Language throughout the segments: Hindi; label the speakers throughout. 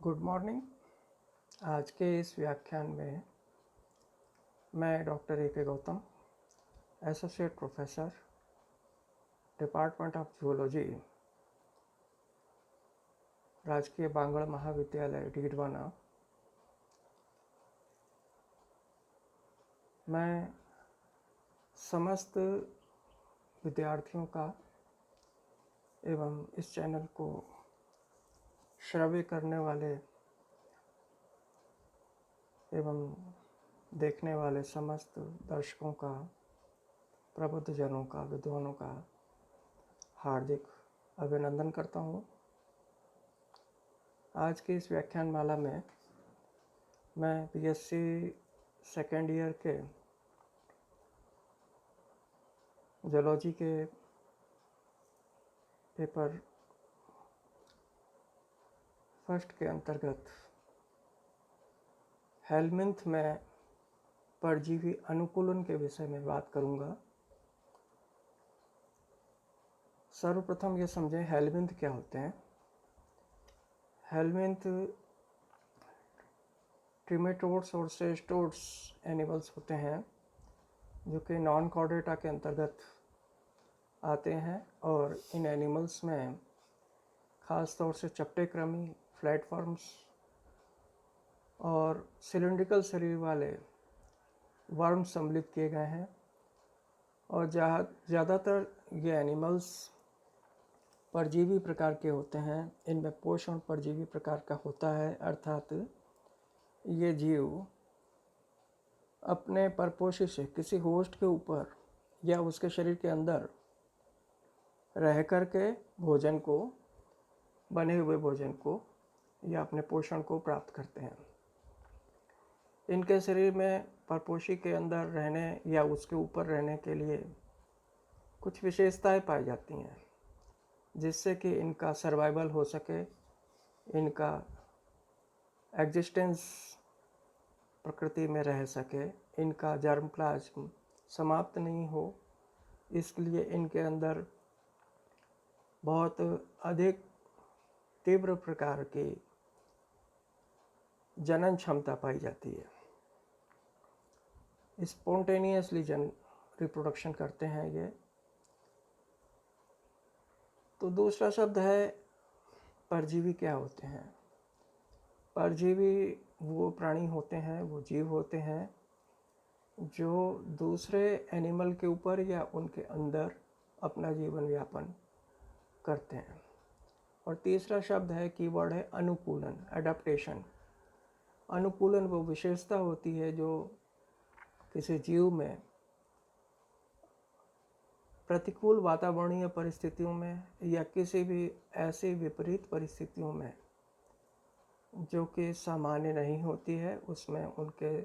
Speaker 1: Good morning. आज के इस व्याख्यान में मैं डॉक्टर ए के Gautam, associate professor, department of zoology, राजकीय बांगड़ महाविद्यालय डीडवाना, मैं समस्त विद्यार्थियों का एवं इस चैनल को श्रव्य करने वाले एवं देखने वाले समस्त दर्शकों का, प्रबुद्धजनों का, विद्वानों का हार्दिक अभिनंदन करता हूँ। आज की इस व्याख्यान माला में मैं बीएससी सेकेंड ईयर के जूलॉजी के पेपर फर्स्ट के अंतर्गत हेलमिंथ में परजीवी अनुकूलन के विषय में बात करूंगा। सर्वप्रथम ये समझें हेलमिंथ क्या होते हैं। हेलमिंथ ट्रिमेटोड्स और सेस्टोड्स एनिमल्स होते हैं जो कि नॉन कॉर्डेटा के अंतर्गत आते हैं, और इन एनिमल्स में ख़ास तौर से चपटे कृमि, फ्लैटफॉर्म्स और सिलिंड्रिकल शरीर वाले वर्म सम्मिलित किए गए हैं। और ज़्यादातर ये एनिमल्स परजीवी प्रकार के होते हैं। इनमें पोषण परजीवी प्रकार का होता है, अर्थात ये जीव अपने परपोषी से किसी होस्ट के ऊपर या उसके शरीर के अंदर रह कर के भोजन को, बने हुए भोजन को या अपने पोषण को प्राप्त करते हैं। इनके शरीर में परपोषी के अंदर रहने या उसके ऊपर रहने के लिए कुछ विशेषताएं पाई जाती हैं, जिससे कि इनका सर्वाइवल हो सके, इनका एग्जिस्टेंस प्रकृति में रह सके, इनका जर्म प्लाज्म समाप्त नहीं हो। इसलिए इनके अंदर बहुत अधिक तीव्र प्रकार की जनन क्षमता पाई जाती है। स्पॉन्टेनियसली रिप्रोडक्शन करते हैं ये। तो दूसरा शब्द है परजीवी क्या होते हैं। परजीवी वो प्राणी होते हैं, वो जीव होते हैं जो दूसरे एनिमल के ऊपर या उनके अंदर अपना जीवन यापन करते हैं। और तीसरा शब्द है, कीवर्ड है अनुकूलन, एडाप्टेशन। अनुकूलन वो विशेषता होती है जो किसी जीव में प्रतिकूल वातावरणीय परिस्थितियों में या किसी भी ऐसी विपरीत परिस्थितियों में जो कि सामान्य नहीं होती है, उसमें उनके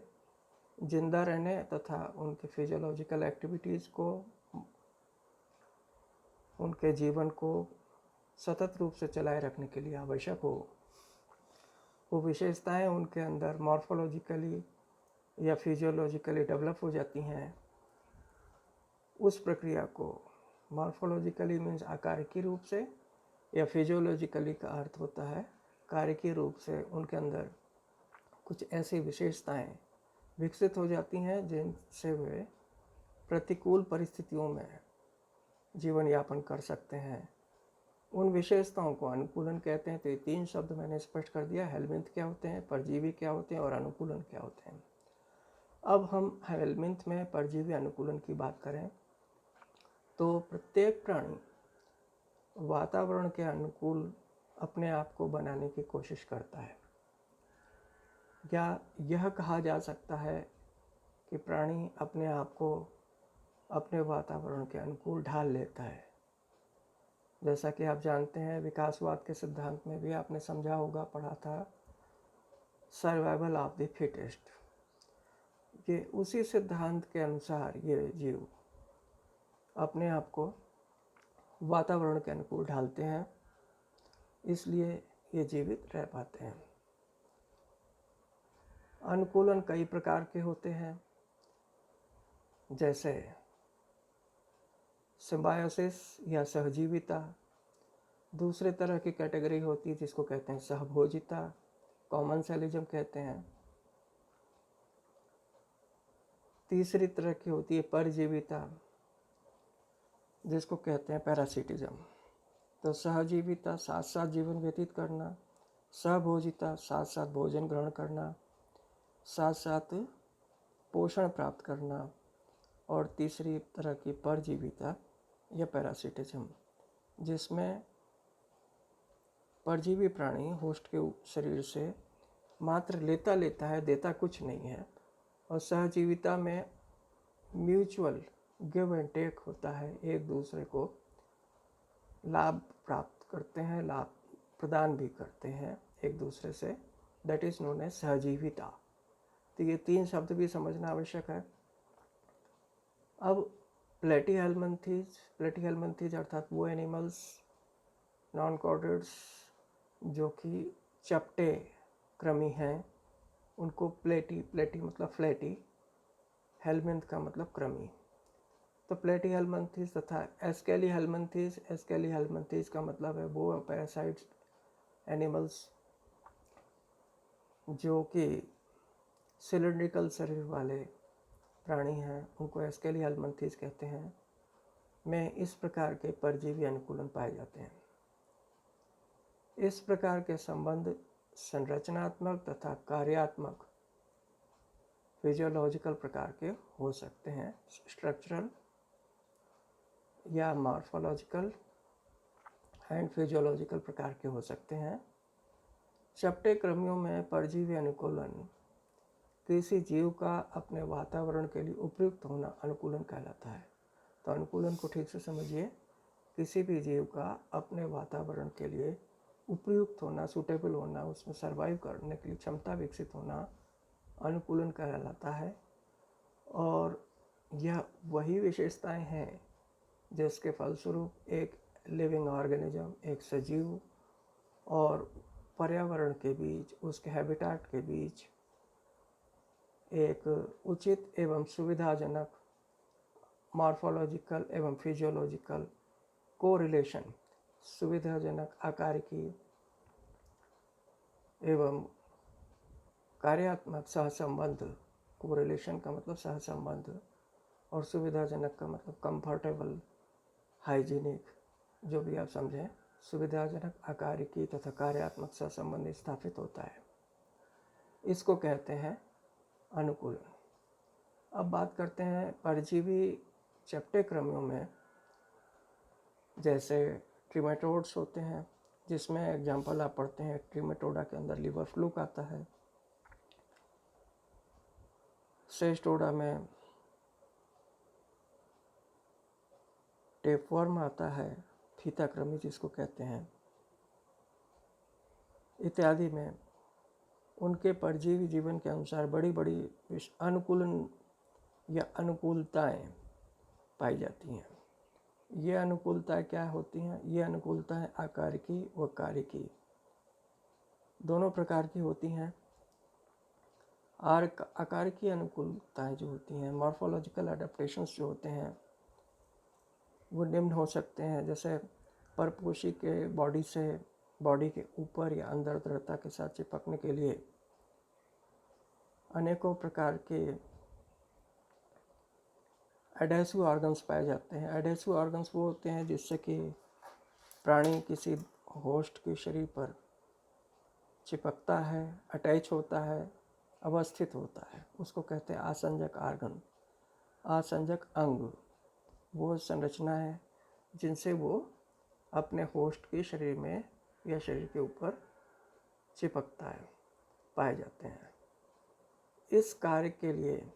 Speaker 1: जिंदा रहने तथा उनके फिजियोलॉजिकल एक्टिविटीज़ को, उनके जीवन को सतत रूप से चलाए रखने के लिए आवश्यक हो, वो विशेषताएं उनके अंदर मॉर्फोलॉजिकली या फिजियोलॉजिकली डेवलप हो जाती हैं। उस प्रक्रिया को मॉर्फोलॉजिकली मीन्स आकारिकी रूप से, या फिजियोलॉजिकली का अर्थ होता है कारिकी रूप से, उनके अंदर कुछ ऐसी विशेषताएं विकसित हो जाती हैं जिनसे वे प्रतिकूल परिस्थितियों में जीवन यापन कर सकते हैं। उन विशेषताओं को अनुकूलन कहते हैं। तो ये तीन शब्द मैंने स्पष्ट कर दिया। हेलमिंथ क्या होते हैं, परजीवी क्या होते हैं और अनुकूलन क्या होते हैं। अब हम हेलमिंथ में परजीवी अनुकूलन की बात करें तो प्रत्येक प्राणी वातावरण के अनुकूल अपने आप को बनाने की कोशिश करता है, या यह कहा जा सकता है कि प्राणी अपने आप को अपने वातावरण के अनुकूल ढाल लेता है। जैसा कि आप जानते हैं, विकासवाद के सिद्धांत में भी आपने समझा होगा, पढ़ा था, सर्वाइवल ऑफ द फिटेस्ट। ये उसी सिद्धांत के अनुसार ये जीव अपने आप को वातावरण के अनुकूल ढालते हैं, इसलिए ये जीवित रह पाते हैं। अनुकूलन कई प्रकार के होते हैं, जैसे सिम्बायोसिस या सहजीविता। दूसरे तरह की कैटेगरी होती है जिसको कहते हैं सहभोजिता, कॉमनसेलिज्म कहते हैं। तीसरी तरह की होती है परजीविता, जिसको कहते हैं पैरासिटिज्म। तो सहजीविता, साथ साथ जीवन व्यतीत करना, सहभोजिता, साथ साथ भोजन ग्रहण करना, साथ साथ पोषण प्राप्त करना, और तीसरी तरह की परजीविता या पैरासिटिज्म, जिसमें परजीवी प्राणी होस्ट के शरीर से मात्र लेता है, देता कुछ नहीं है। और सहजीविता में म्यूचुअल गिव एंड टेक होता है, एक दूसरे को लाभ प्राप्त करते हैं, लाभ प्रदान भी करते हैं एक दूसरे से, दैट इज़ नोन एज सहजीविता। तो ये 3 शब्द भी समझना आवश्यक है। अब प्लेटीहेल्मिन्थीज अर्थात वो एनिमल्स नॉन कॉर्डेट्स जो कि चपटे कृमि हैं, उनको प्लेटी मतलब फ्लैटी, हेल्मिन्थ का मतलब कृमि। तो प्लेटीहेल्मिन्थीज तथा एस्केलीहेल्मिन्थीज का मतलब है वो पैरासाइट्स एनिमल्स जो कि सिलिंड्रिकल शरीर वाले प्राणी हैं, उनको एस्केलीहेल्मिन्थीज कहते हैं। में इस प्रकार के परजीवी अनुकूलन पाए जाते हैं। इस प्रकार के संबंध संरचनात्मक तथा कार्यात्मक फिजियोलॉजिकल प्रकार के हो सकते हैं, स्ट्रक्चरल या मॉर्फोलॉजिकल एंड फिजियोलॉजिकल प्रकार के हो सकते हैं। चपटे कृमियों में परजीवी अनुकूलन किसी जीव का अपने वातावरण के लिए उपयुक्त होना अनुकूलन कहलाता है। तो अनुकूलन को ठीक से समझिए, किसी भी जीव का अपने वातावरण के लिए उपयुक्त होना, सूटेबल होना, उसमें सर्वाइव करने के लिए क्षमता विकसित होना अनुकूलन कहलाता है। और यह वही विशेषताएं हैं जिसके फलस्वरूप एक लिविंग ऑर्गेनिज्म, एक सजीव और पर्यावरण के बीच, उसके हैबिटेट के बीच एक उचित एवं सुविधाजनक मॉर्फोलॉजिकल एवं फिजियोलॉजिकल कोरिलेशन, सुविधाजनक आकारिकी एवं कार्यात्मक सहसंबंध, कोरिलेशन का मतलब सहसंबंध और सुविधाजनक का मतलब कंफर्टेबल, हाइजीनिक, जो भी आप समझें, सुविधाजनक आकारिकी तथा कार्यात्मक सहसंबंध स्थापित होता है। इसको कहते हैं अनुकूलन। अब बात करते हैं परजीवी चपटे कृमियों में, जैसे ट्रिमेटोड्स होते हैं, जिसमें एग्जाम्पल आप पढ़ते हैं, ट्रिमेटोडा के अंदर लिवर फ्लूक आता है, सेस्टोडा में टेपवर्म आता है, फीता कृमि जिसको कहते हैं, इत्यादि में उनके परजीवी जीवन के अनुसार बड़ी बड़ी अनुकूलन या अनुकूलताएं पाई जाती हैं। ये अनुकूलताएं क्या होती हैं? ये अनुकूलताएं आकारिकी व कारिकी दोनों प्रकार की होती हैं। आकारिकी अनुकूलताएं जो होती हैं, मॉर्फोलॉजिकल एडेप्टेशंस जो होते हैं, वो निम्न हो सकते हैं, जैसे परपोषी के बॉडी के ऊपर या अंदर दृढ़ता के साथ चिपकने के लिए अनेकों प्रकार के एडेसिव ऑर्गन्स पाए जाते हैं। एडेसिव ऑर्गन्स वो होते हैं जिससे कि प्राणी किसी होस्ट के शरीर पर चिपकता है, अटैच होता है, अवस्थित होता है, उसको कहते हैं आसंजक ऑर्गन, आसंजक अंग। वो संरचना है जिनसे वो अपने होस्ट के शरीर में या शरीर के ऊपर चिपकता है, पाए जाते हैं। इस कार्य के लिए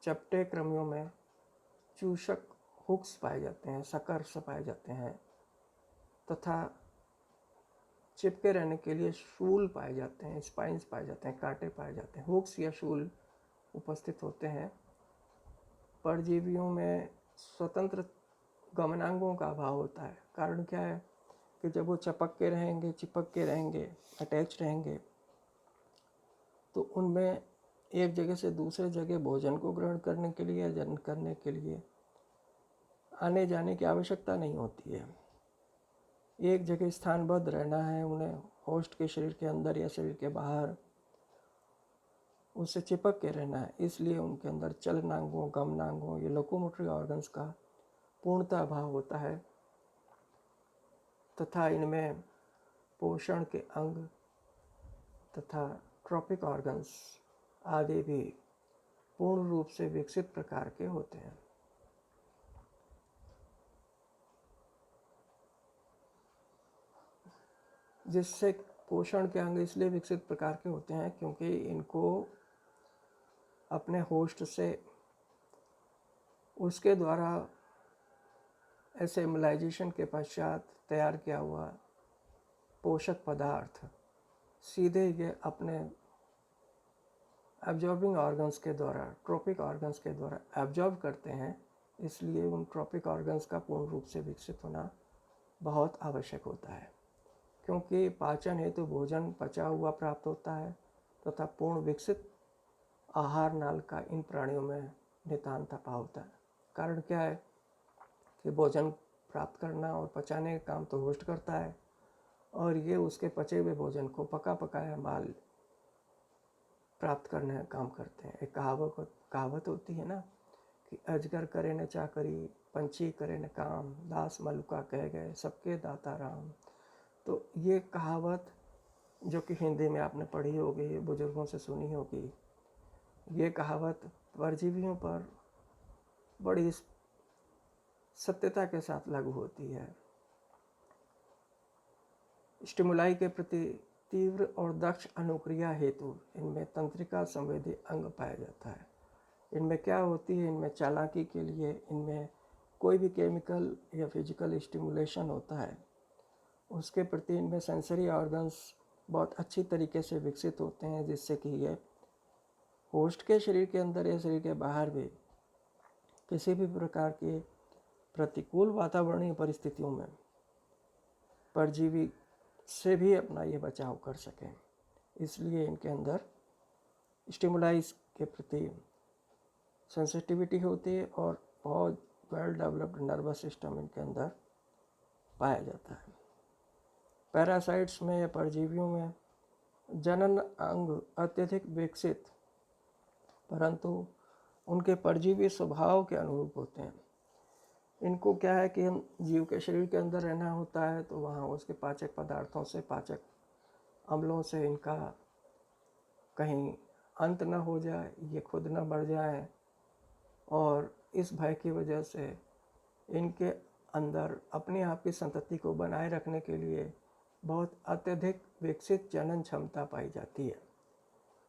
Speaker 1: चपटे कृमियों में चूषक हुक्स पाए जाते हैं, सकर्स पाए जाते हैं, तथा चिपके रहने के लिए शूल पाए जाते हैं, स्पाइन्स पाए जाते हैं, कांटे पाए जाते हैं। हुक्स या शूल उपस्थित होते हैं। परजीवियों में स्वतंत्र गमनांगों का अभाव होता है। कारण क्या है कि जब वो चिपक के रहेंगे, अटैच रहेंगे, तो उनमें एक जगह से दूसरे जगह भोजन को ग्रहण करने के लिए या जन्म करने के लिए आने जाने की आवश्यकता नहीं होती है। एक जगह स्थानबद्ध रहना है उन्हें, होस्ट के शरीर के अंदर या शरीर के बाहर उससे चिपक के रहना है, इसलिए उनके अंदर चलनांगों, गमनांगों, ये लोकोमोटरी ऑर्गन्स का पूर्णतः अभाव होता है तथा इनमें पोषण के अंग तथा ट्रॉपिक ऑर्गन्स आदि भी पूर्ण रूप से विकसित प्रकार के होते हैं। जिससे पोषण के अंग इसलिए विकसित प्रकार के होते हैं क्योंकि इनको अपने होस्ट से उसके द्वारा एसेम्बलाइजेशन के पश्चात तैयार किया हुआ पोषक पदार्थ सीधे ये अपने एब्जॉर्बिंग ऑर्गन्स के द्वारा, ट्रॉपिक ऑर्गन्स के द्वारा एब्जॉर्ब करते हैं। इसलिए उन ट्रॉपिक ऑर्गन्स का पूर्ण रूप से विकसित होना बहुत आवश्यक होता है, क्योंकि पाचन हेतु भोजन पचा हुआ प्राप्त होता है तथा पूर्ण विकसित आहार नाल का इन प्राणियों में नितांत अभाव होता है। कारण क्या है कि भोजन प्राप्त करना और पचाने का काम तो होस्ट करता है और ये उसके पचे हुए भोजन को पका पकाया माल प्राप्त करने का काम करते हैं। एक कहावत होती है ना कि अजगर करे न चाकरी, पंछी करे न काम, दास मलुका कह गए सबके दाता राम। तो ये कहावत जो कि हिंदी में आपने पढ़ी होगी, बुजुर्गों से सुनी होगी, ये कहावत परजीवियों पर बड़ी सत्यता के साथ लागू होती है। स्टिमुलाई के प्रति तीव्र और दक्ष अनुक्रिया हेतु इनमें तंत्रिका संवेदी अंग पाया जाता है। इनमें क्या होती है, इनमें चालाकी के लिए इनमें कोई भी केमिकल या फिजिकल स्टिमुलेशन होता है उसके प्रति इनमें सेंसरी ऑर्गन्स बहुत अच्छी तरीके से विकसित होते हैं, जिससे कि ये होस्ट के शरीर के अंदर या शरीर के बाहर भी किसी भी प्रकार की प्रतिकूल वातावरणीय परिस्थितियों में परजीवी से भी अपना ये बचाव कर सकें। इसलिए इनके अंदर स्टिमुलाइज के प्रति सेंसिटिविटी होती है और बहुत वेल डेवलप्ड नर्वस सिस्टम इनके अंदर पाया जाता है। पैरासाइट्स में या परजीवियों में जनन अंग अत्यधिक विकसित परंतु उनके परजीवी स्वभाव के अनुरूप होते हैं। इनको क्या है कि हम जीव के शरीर के अंदर रहना होता है तो वहाँ उसके पाचक पदार्थों से, पाचक अम्लों से इनका कहीं अंत न हो जाए, ये खुद न बढ़ जाए, और इस भय की वजह से इनके अंदर अपने आप की संतति को बनाए रखने के लिए बहुत अत्यधिक विकसित जनन क्षमता पाई जाती है।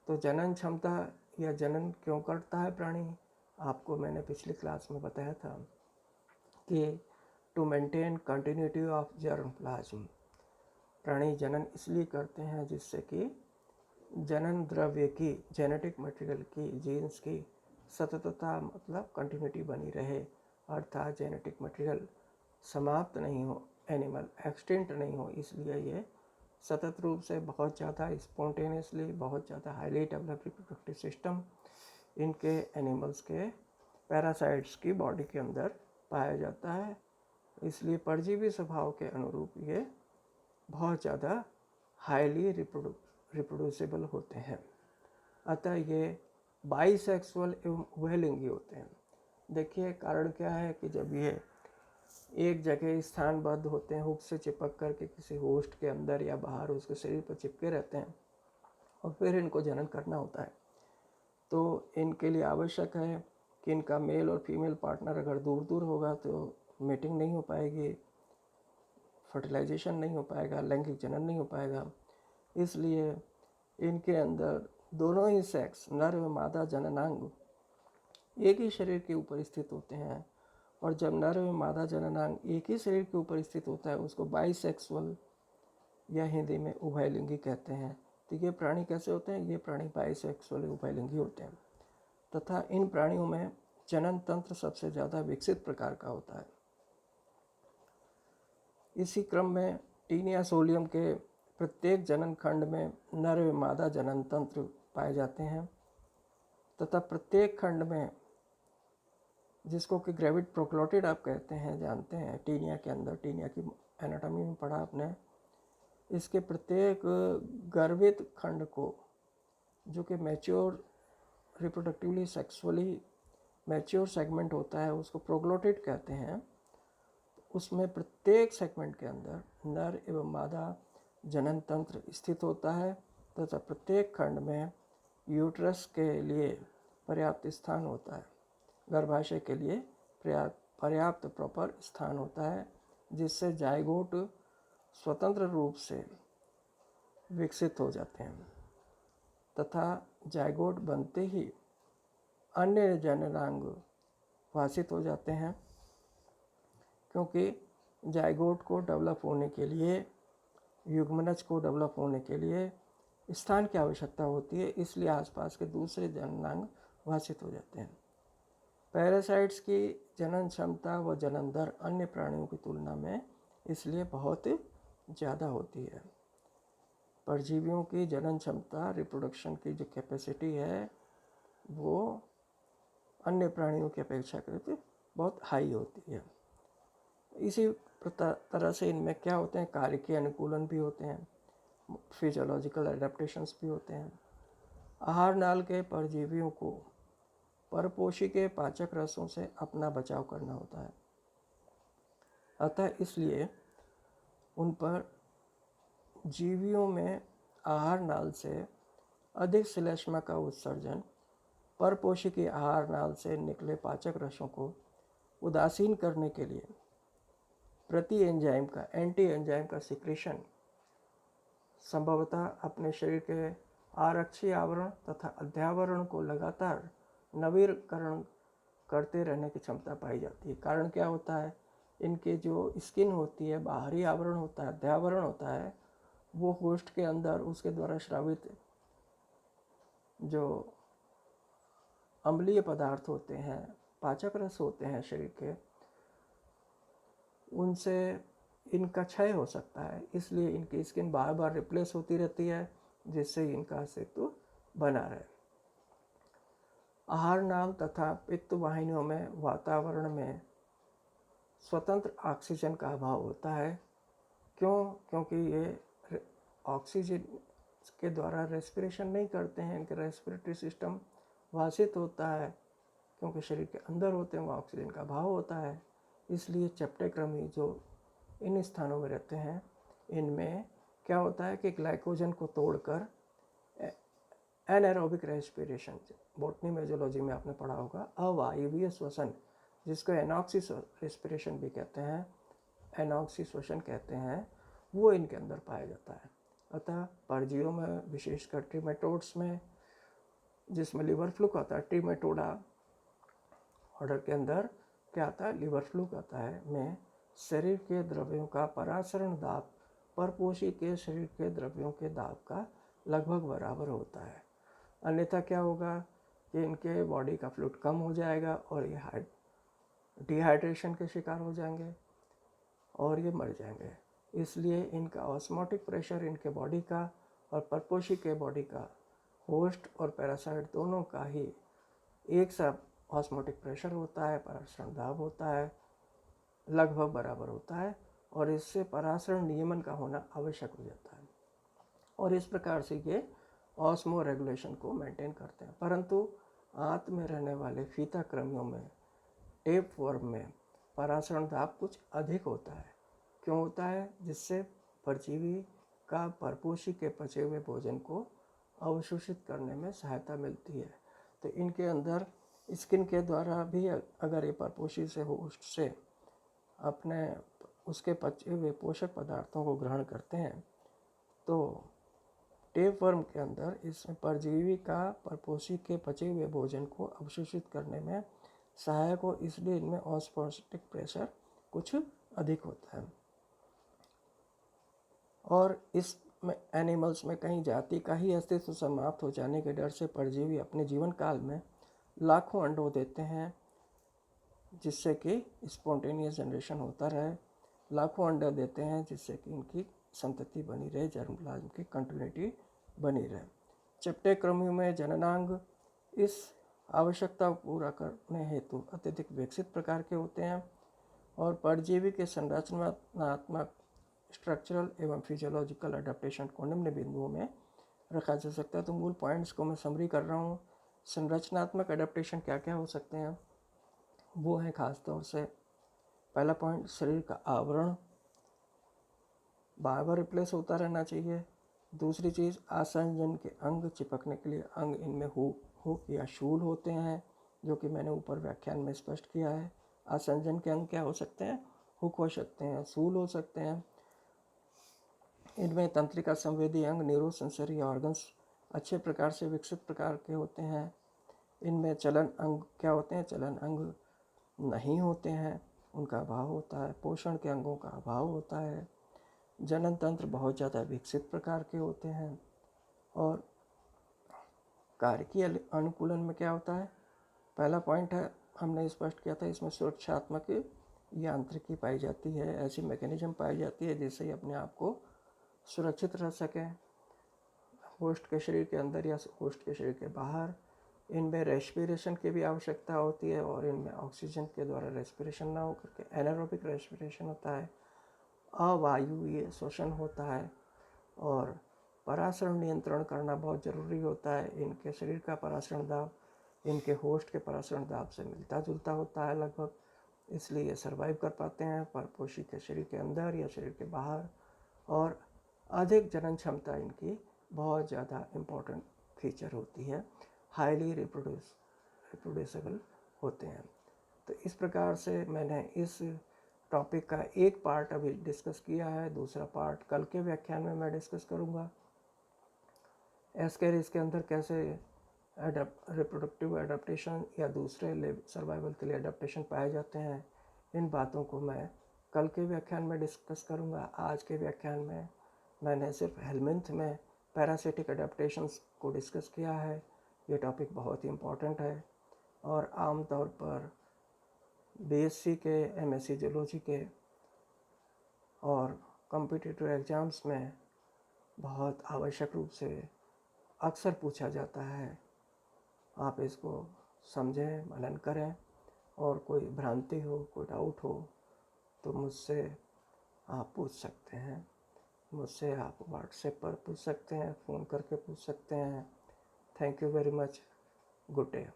Speaker 1: तो जनन क्षमता या जनन क्यों करता है प्राणी, आपको मैंने पिछली क्लास में बताया था कि to maintain continuity of germ plasm. प्राणी जनन इसलिए करते हैं जिससे कि जनन द्रव्य की, जेनेटिक मटेरियल की, जीन्स की सततता मतलब कंटिन्यूटी बनी रहे, अर्थात जेनेटिक मटेरियल समाप्त नहीं हो, एनिमल एक्सटिंक्ट नहीं हो। इसलिए ये सतत रूप से बहुत ज़्यादा स्पॉन्टेनियसली, बहुत ज़्यादा हाईली डेवलप्ड रिप्रोडक्टिव सिस्टम इनके एनिमल्स के पैरासाइट्स की बॉडी के अंदर पाया जाता है। इसलिए परजीवी स्वभाव के अनुरूप ये बहुत ज़्यादा हाईली रिप्रोड्यूसिबल होते हैं। अतः ये बाइसेक्सुअल एवं उभयलिंगी होते हैं। देखिए कारण क्या है कि जब ये एक जगह स्थानबद्ध होते हैं, हुक से चिपक करके किसी होस्ट के अंदर या बाहर उसके शरीर पर चिपके रहते हैं और फिर इनको जनन करना होता है, तो इनके लिए आवश्यक है कि इनका मेल और फीमेल पार्टनर अगर दूर दूर होगा तो मेटिंग नहीं हो पाएगी, फर्टिलाइजेशन नहीं हो पाएगा, लैंगिक जनन नहीं हो पाएगा। इसलिए इनके अंदर दोनों ही सेक्स, नर व मादा जननांग एक ही शरीर के ऊपर स्थित होते हैं, और जब नर व मादा जननांग एक ही शरीर के ऊपर स्थित होता है उसको बाइसेक्सुअल या हिंदी में उभयलिंगी कहते हैं। तो ये प्राणी कैसे होते हैं, ये प्राणी बाइसेक्सुअल उभयलिंगी होते हैं तथा इन प्राणियों में जनन तंत्र सबसे ज़्यादा विकसित प्रकार का होता है। इसी क्रम में टीनिया सोलियम के प्रत्येक जनन खंड में नर व मादा जनन तंत्र पाए जाते हैं तथा प्रत्येक खंड में, जिसको कि ग्रेविड प्रोक्लोटिड आप कहते हैं, जानते हैं, टीनिया के अंदर, टीनिया की एनाटॉमी में पढ़ा आपने, इसके प्रत्येक गर्भित खंड को जो कि mature reproductively sexually mature segment होता है, उसको प्रोग्लोटिड कहते हैं। उसमें प्रत्येक सेगमेंट के अंदर नर एवं मादा जनन तंत्र स्थित होता है तथा प्रत्येक खंड में यूट्रस के लिए पर्याप्त स्थान होता है, गर्भाशय के लिए पर्याप्त प्रॉपर स्थान होता है, जिससे जाइगोट स्वतंत्र रूप से विकसित हो जाते हैं तथा जाइगोट बनते ही अन्य जननांग वासित हो जाते हैं। क्योंकि जाइगोट को डेवलप होने के लिए, युग्मनज को डेवलप होने के लिए स्थान की आवश्यकता होती है, इसलिए आसपास के दूसरे जननांग वासित हो जाते हैं। पैरासाइट्स की जनन क्षमता व जनन दर अन्य प्राणियों की तुलना में इसलिए बहुत ज़्यादा होती है। परजीवियों की जनन क्षमता, रिप्रोडक्शन की जो कैपेसिटी है, वो अन्य प्राणियों की अपेक्षाकृत बहुत हाई होती है। इसी तरह से इनमें क्या होते हैं, कार्य के अनुकूलन भी होते हैं, फिजियोलॉजिकल एडेप्टेशंस भी होते हैं। आहार नाल के परजीवियों को परपोषी के पाचक रसों से अपना बचाव करना होता है, अतः इसलिए उन पर जीवियों में आहार नाल से अधिक श्लेष्मा का उत्सर्जन परपोषी की आहार नाल से निकले पाचक रसों को उदासीन करने के लिए एंटी एंजाइम का सिक्रेशन संभवतः अपने शरीर के आरक्षी आवरण तथा अध्यावरण को लगातार नवीकरण करते रहने की क्षमता पाई जाती है। कारण क्या होता है, इनके जो स्किन होती है, बाहरी आवरण होता है, अध्यावरण होता है, वो होस्ट के अंदर उसके द्वारा स्रावित जो अम्लीय पदार्थ होते हैं, पाचक रस होते हैं शरीर के, उनसे इनका क्षय हो सकता है। इसलिए इनकी स्किन बार बार रिप्लेस होती रहती है, जिससे इनका अस्तित्व बना रहे। आहार नाल तथा पित्त वाहिनियों में वातावरण में स्वतंत्र ऑक्सीजन का अभाव होता है। क्योंकि ये ऑक्सीजन के द्वारा रेस्पिरेशन नहीं करते हैं, इनके रेस्पिरेटरी सिस्टम वासित होता है, क्योंकि शरीर के अंदर होते हैं, वहाँ ऑक्सीजन का अभाव होता है। इसलिए चपटे कृमि जो इन स्थानों में रहते हैं, इनमें क्या होता है कि ग्लाइकोजन को तोड़कर एनारोबिक रेस्पिरेशन, बॉटनी मेजोलॉजी में आपने पढ़ा होगा, अवायवीय श्वसन, जिसको एनॉक्सी रेस्पिरेशन भी कहते हैं, एनॉक्सी श्वसन कहते हैं, वो इनके अंदर पाया जाता है। अतः परजीवियों में, विशेषकर ट्रीमेटोड्स में, जिसमें लिवर फ्लूक आता है, ट्रीमेटोडा ऑर्डर के अंदर क्या आता है, लिवर फ्लूक आता है, में शरीर के द्रव्यों का परासरण दाब परपोषी के शरीर के द्रव्यों के दाब का लगभग बराबर होता है। अन्यथा क्या होगा कि इनके बॉडी का फ्लूइड कम हो जाएगा और ये डिहाइड्रेशन के शिकार हो जाएंगे और ये मर जाएंगे। इसलिए इनका ऑस्मोटिक प्रेशर, इनके बॉडी का और परपोषी के बॉडी का, होस्ट और पैरासाइट दोनों का ही एक सा ऑस्मोटिक प्रेशर होता है, परासरण दाब होता है, लगभग बराबर होता है, और इससे परासरण नियमन का होना आवश्यक हो जाता है। और इस प्रकार से ये ऑस्मो रेगुलेशन को मेंटेन करते हैं। परंतु आंत में रहने वाले फीता कृमियों में, टेप वर्म में परासरण दाब कुछ अधिक होता है। क्यों होता है? जिससे परजीवी का परपोषी के पचे हुए भोजन को अवशोषित करने में सहायता मिलती है। तो इनके अंदर स्किन के द्वारा भी अगर ये परपोषी से होस्ट से अपने उसके पचे हुए पोषक पदार्थों को ग्रहण करते हैं, तो टेप वर्म के अंदर इसमें परजीवी का परपोषी के पचे हुए भोजन को अवशोषित करने में सहायक हो, इसलिए इनमें ऑस्मोटिक प्रेशर कुछ अधिक होता है। और इस एनिमल्स में कहीं जाति का ही अस्तित्व समाप्त हो जाने के डर से परजीवी अपने जीवन काल में लाखों अंडों देते हैं, जिससे कि स्पॉन्टेनियस जनरेशन होता रहे। लाखों अंडे देते हैं जिससे कि इनकी संतति बनी रहे, जर्मप्लाज्म की कंटिन्यूटी बनी रहे। चपटे कृमियों में जननांग इस आवश्यकता को पूरा करने हेतु अत्यधिक विकसित प्रकार के होते हैं, और परजीवी के संरचनात्मक, स्ट्रक्चरल एवं फिजियोलॉजिकल अडेप्टेशन को निम्न बिंदुओं में रखा जा सकता है। तो मूल पॉइंट्स को मैं समरी कर रहा हूँ। संरचनात्मक एडेप्टेशन क्या क्या हो सकते हैं, वो हैं खास तौर से पहला पॉइंट, शरीर का आवरण बार बार रिप्लेस होता रहना चाहिए। दूसरी चीज़, आसंजन के अंग चिपकने के लिए अंग इनमें हुक या शूल होते हैं, जो कि मैंने ऊपर व्याख्यान में स्पष्ट किया है। आसंजन के अंग क्या हो सकते हैं, हुक हो सकते हैं, शूल हो सकते हैं। इनमें तंत्रिका संवेदी अंग न्यूरो सेंसरी ऑर्गन्स अच्छे प्रकार से विकसित प्रकार के होते हैं। इनमें चलन अंग क्या होते हैं, चलन अंग नहीं होते हैं, उनका अभाव होता है। पोषण के अंगों का अभाव होता है। जनन तंत्र बहुत ज़्यादा विकसित प्रकार के होते हैं। और कार्य की अनुकूलन में क्या होता है, पहला पॉइंट है हमने स्पष्ट किया था, इसमें सुरक्षात्मक यांत्रिकी पाई जाती है, ऐसी मैकेनिज्म पाई जाती है जिससे ये अपने आप को सुरक्षित रह सकें होस्ट के शरीर के अंदर या होस्ट के शरीर के बाहर। इनमें रेस्पिरेशन की भी आवश्यकता होती है और इनमें ऑक्सीजन के द्वारा रेस्पिरेशन ना होकर के एनारोबिक रेस्पिरेशन होता है, अवायुवीय श्वसन होता है। और परासरण नियंत्रण करना बहुत ज़रूरी होता है। इनके शरीर का परासरण दाब इनके होस्ट के परासरण दाब से मिलता जुलता होता है लगभग, इसलिए ये सर्वाइव कर पाते हैं परपोषी के शरीर के अंदर या शरीर के बाहर। और अधिक जनन क्षमता इनकी बहुत ज़्यादा इम्पोर्टेंट फीचर होती है, हाईली रिप्रोड्यूसिबल होते हैं। तो इस प्रकार से मैंने इस टॉपिक का एक पार्ट अभी डिस्कस किया है, दूसरा पार्ट कल के व्याख्यान में मैं डिस्कस करूँगा। एस्केरिस के अंदर कैसे रिप्रोडक्टिव एडाप्टेशन या दूसरे सर्वाइवल के लिए एडाप्टेशन पाए जाते हैं, इन बातों को मैं कल के व्याख्यान में डिस्कस करूँगा। आज के व्याख्यान में मैंने सिर्फ हेलमिंथ में पैरासिटिक एडाप्टेशंस को डिस्कस किया है। ये टॉपिक बहुत ही इम्पोर्टेंट है और आमतौर पर बीएससी के, एमएससी जूलॉजी के और कॉम्पिटिटिव एग्ज़ाम्स में बहुत आवश्यक रूप से अक्सर पूछा जाता है। आप इसको समझें, मनन करें, और कोई भ्रांति हो, कोई डाउट हो तो मुझसे आप पूछ सकते हैं। मुझसे आप व्हाट्सएप पर पूछ सकते हैं, फ़ोन करके पूछ सकते हैं। Thank you very much. Good day.